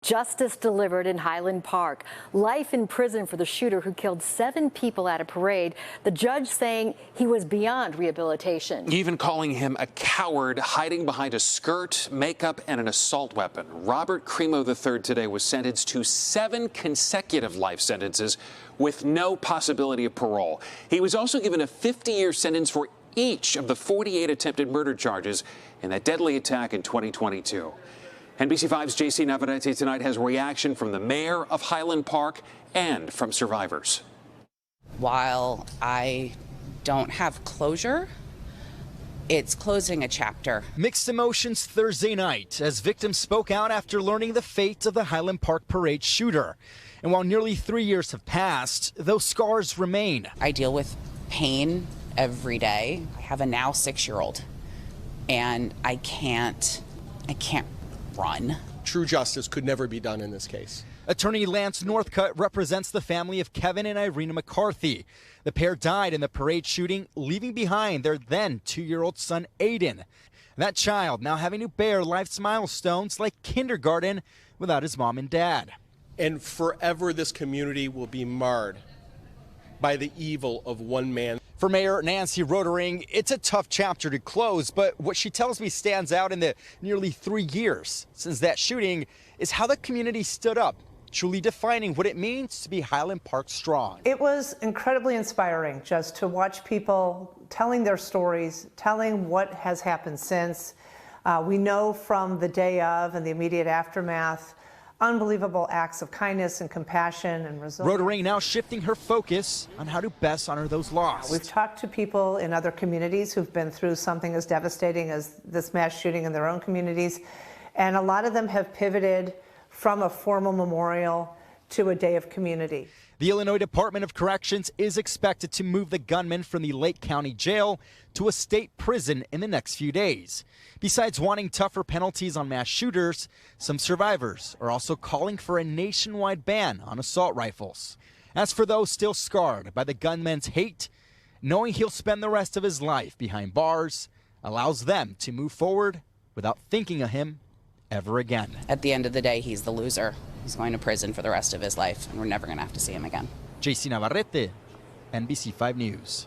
Justice delivered in Highland Park. Life in prison for the shooter who killed 7 people at a parade. The judge saying he was beyond rehabilitation. Even calling him a coward hiding behind a skirt, makeup, and an assault weapon. Robert Cremo III today was sentenced to 7 consecutive life sentences with no possibility of parole. He was also given a 50-year sentence for each of the 48 attempted murder charges in that deadly attack in 2022. NBC5's JC Navarrete tonight has reaction from the mayor of Highland Park and from survivors. While I don't have closure, it's closing a chapter. Mixed emotions Thursday night as victims spoke out after learning the fate of the Highland Park parade shooter. And while nearly 3 years have passed, those scars remain. I deal with pain every day. I have a now 6-year-old, and I can't run. True justice could never be done in this case. Attorney Lance Northcutt represents the family of Kevin and Irina McCarthy. The pair died in the parade shooting, leaving behind their then 2-year-old son, Aiden. That child now having to bear life's milestones like kindergarten without his mom and dad. And forever this community will be marred by the evil of one man. For Mayor Nancy Rotering, it's a tough chapter to close, but what she tells me stands out in the nearly 3 years since that shooting is how the community stood up, truly defining what it means to be Highland Park strong. It was incredibly inspiring just to watch people telling their stories, telling what has happened since. We know from the day of and the immediate aftermath, unbelievable acts of kindness and compassion and resilience. Rotering now shifting her focus on how to best honor those lost. We've talked to people in other communities who've been through something as devastating as this mass shooting in their own communities, and a lot of them have pivoted from a formal memorial to a day of community. The Illinois Department of Corrections is expected to move the gunman from the Lake County Jail to a state prison in the next few days. Besides wanting tougher penalties on mass shooters, some survivors are also calling for a nationwide ban on assault rifles. As for those still scarred by the gunman's hate, knowing he'll spend the rest of his life behind bars allows them to move forward without thinking of him ever again. At the end of the day, he's the loser. He's going to prison for the rest of his life, and we're never going to have to see him again. JC Navarrete, NBC5 News.